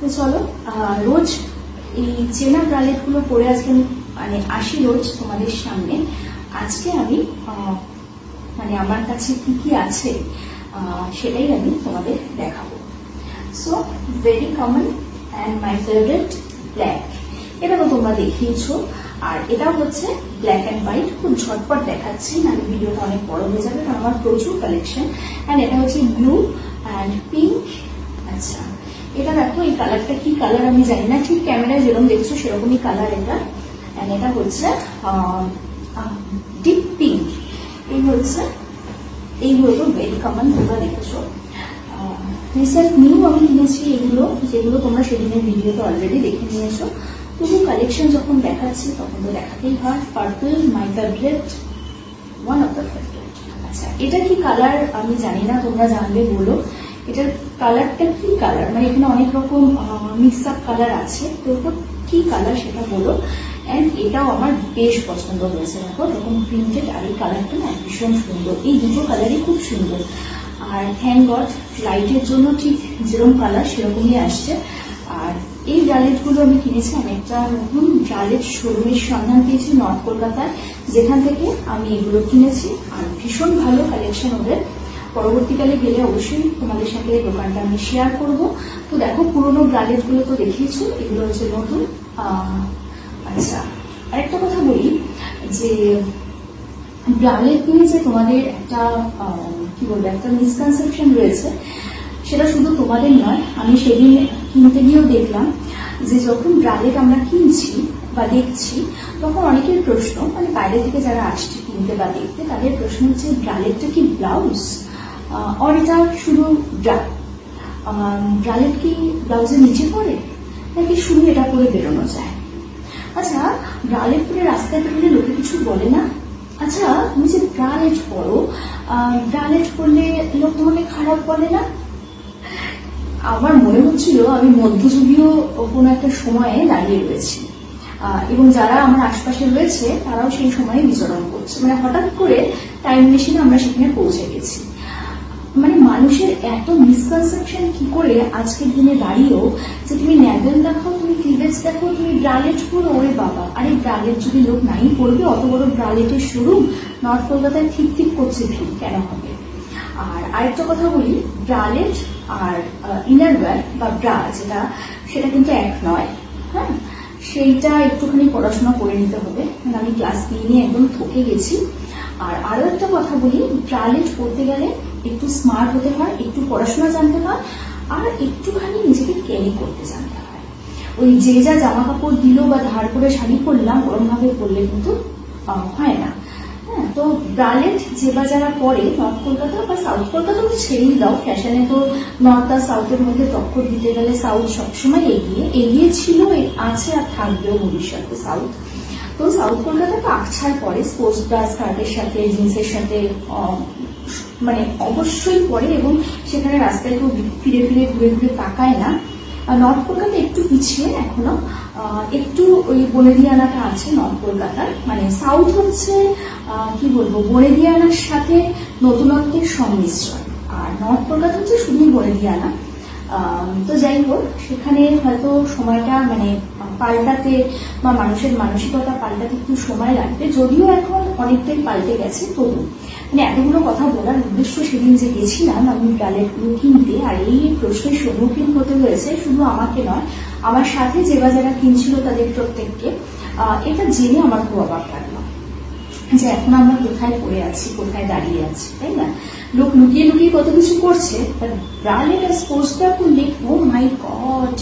তো চলো রোজ এই চেনা ব্রালেটগুলো পরে আজকে আমি মানে আসি রোজ তোমাদের সামনে। আজকে আমি মানে আমার কাছে কি কি আছে সেটাই আমি তোমাদের দেখাবো। So very common and my favourite black, এটা তো তোমরা দেখিয়েছো। আর এটাও হচ্ছে ব্ল্যাক অ্যান্ড হোয়াইট, খুব ঝটপট দেখাচ্ছি, নাহলে ভিডিওটা অনেক বড় হয়ে যাবে কারণ আমার প্রচুর কালেকশন। অ্যান্ড এটা হচ্ছে ব্লু অ্যান্ড পিঙ্ক। আচ্ছা, এটা দেখো, এই কালারটা কি কালার আমি জানি না, ঠিক ক্যামেরায় যেরকম দেখছো সেরকমই কালার এটা। অ্যান্ড এটা হচ্ছে ডিপ পিঙ্ক। এই হচ্ছে, এইগুলো তো ভেরি কমন, তোমরা দেখেছো। রিসেন্ট নিউ আমি কিনেছি এগুলো, যেগুলো তোমরা সেদিনের ভিডিওতে অলরেডি দেখে নিয়েছো। তবু কালেকশন যখন দেখাচ্ছি তখন তো দেখাতেই হয়। Purple my favourite, one of the favourite. আচ্ছা, এটা কি কালার আমি জানি না, তোমরা জানবে বলো এটার কালারটা কি কালার, মানে এখানে অনেক রকম মিক্স আপ কালার আছে, তো কি কালার সেটা বলো। অ্যান্ড এটাও আমার বেশ পছন্দ হয়েছে, দেখো এরকম প্রিন্টেড, আর এই কালারটা না ভীষণ সুন্দর, এই দুটো কালারই খুব সুন্দর। আর থ্যাংক গড লাইটের জন্য ঠিক যেরকম কালার সেরকমই আসছে। আর এই ব্রালেটগুলো আমি কিনেছি, আমি একটা নতুন ব্রালেট শোরুমের সন্ধান পেয়েছি নর্থ কলকাতায়, যেখান থেকে আমি এগুলো কিনেছি। আর ভীষণ ভালো কালেকশন ওদের, পরবর্তীকালে গেলে অবশ্যই তোমাদের সাথে দোকানটা আমি শেয়ার করব। তো দেখো, পুরোনো ব্রালেটগুলো তো দেখিয়েছো, এগুলো হচ্ছে নতুন। আচ্ছা, আরেকটা কথা বলি যে ব্রালেট নিয়ে যে তোমাদের একটা কি বলবো, একটা মিসকনসেপশন রয়েছে, সেটা শুধু তোমাদের নয়, আমি সেদিন কিনতে গিয়েও দেখলাম যে যখন ব্রালেট আমরা কিনছি বা দেখছি তখন অনেকের প্রশ্ন, মানে বাইরে থেকে যারা আসছে কিনতে বা দেখতে, তাদের প্রশ্ন হচ্ছে ব্রালেটটা কি ব্লাউজ, আর এটা শুধু ব্রালেট কি ব্লাউজের নিচে পড়ে, নাকি শুধু এটা পরে বেরোনো যায়। আচ্ছা, ব্রালেট পরে রাস্তায় বেরোলে লোকে কিছু বলে না? আচ্ছা, তুমি যে ব্রালেট পরো, ব্রালেট পরলে লোক তোমাকে খারাপ বলে না? আমার মনে হচ্ছিল আমি মধ্যযুগীয় কোনো একটা সময়ে দাঁড়িয়ে রয়েছি, এবং যারা আমার আশপাশে রয়েছে তারাও সেই সময়ে বিচরণ করছে, মানে হঠাৎ করে টাইম মেশিনে আমরা সেখানে পৌঁছে গেছি। মানে মানুষের এত মিসকনসেপশন কি করে আজকের দিনে দাঁড়িয়েও, যে তুমি ন্যাগেল দেখো, তুমি ক্লিভেজ দেখো, তুমি ব্রালেট পরো, ওরে বাবা, আরে ব্রালেট যদি লোক নাই পড়বে, অত বড় ব্রালেটের শোরুম নর্থ কলকাতায় ঠিক ঠিক করছে, ভিড় কেন হবে? আর আরেকটা কথা বলি, ব্রালেট আর ইনারওয়্যার বা ব্রা যেটা, সেটা কিন্তু এক নয়। হ্যাঁ, সেইটা একটুখানি পড়াশোনা করে নিতে হবে, মানে আমি ক্লাস নিয়ে একদম থকে গেছি। আর আরো একটা কথা বলি, ব্রালেট পড়তে গেলে একটু স্মার্ট হতে হয়, একটু পড়াশোনা জানতে হয়, আর একটুখানি নিজেকে ক্যারি করতে জানতে হয়। ওই যে যা জামা কাপড় দিল বা ধার করে শাড়ি পরলাম ওরম ভাবে পরলে কিন্তু হয় না। হ্যাঁ, তো ব্রালেট যে বা যারা পরে নর্থ কলকাতা বা সাউথ কলকাতা তো ছেড়েই দাও, ফ্যাশনে তো নর্থ আর সাউথের মধ্যে টক্কর দিতে গেলে সাউথ সবসময় এগিয়ে ছিল, আছে আর থাকবেও ভবিষ্যতে সাউথ। তো সাউথ কলকাতা তো আকছার পরে স্পোর্টস ব্রা স্কার্টের সাথে জিন্সের সাথে মানে অবশ্যই পরে, এবং সেখানে রাস্তায় কেউ ফিরে ফিরে ঘুরে ঘুরে তাকায় না। নর্থ কলকাতা একটু পিছিয়ে এখনো, একটু ওই বনেদিয়ানাটা আছে নর্থ কলকাতার, মানে সাউথ হচ্ছে কি বলবো, বনেদিয়ানার সাথে নতুনত্বের সংমিশ্রণ, আর নর্থ কলকাতা হচ্ছে শুধুই বনেদিয়ানা। তো যাই হোক, সেখানে হয়তো সময়টা মানে পাল্টাতে বা মানুষের মানসিকতা পাল্টাতে একটু সময় লাগবে, যদিও এখন অনেকটাই পাল্টে গেছে। তবু মানে এতগুলো কথা বলার উদ্দেশ্য, সেদিন যে গেছিলাম আমি ব্রালেটগুলো কিনতে, আর এই প্রশ্নের সম্মুখীন হতে হয়েছে শুধু আমাকে নয়, আমার সাথে যে বা যারা কিনছিল তাদের প্রত্যেককে। এটা জেনে আমার খুব অবাক লাগলো যে এখন আমরা কোথায় পড়ে আছি, কোথায় দাঁড়িয়ে আছি, তাই না? লোক লুকিয়ে লুকিয়ে কত কিছু করছে, ব্রালেট আর স্পোর্টস ব্রা করলে ও মাই গড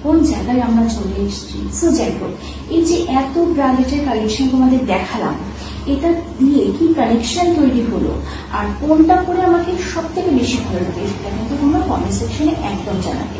কোন জায়গায় আমরা চলে এসেছি। সো যাই হোক, এই যে এত ব্রালেটের কালেকশন তোমাদের দেখালাম, এটা দিয়ে কি কানেকশন তৈরি হলো, আর কোনটা করে আমাকে সব থেকে বেশি ভালো লাগে, সেটা কিন্তু তোমরা কমেন্ট সেকশনে একদম জানাবে।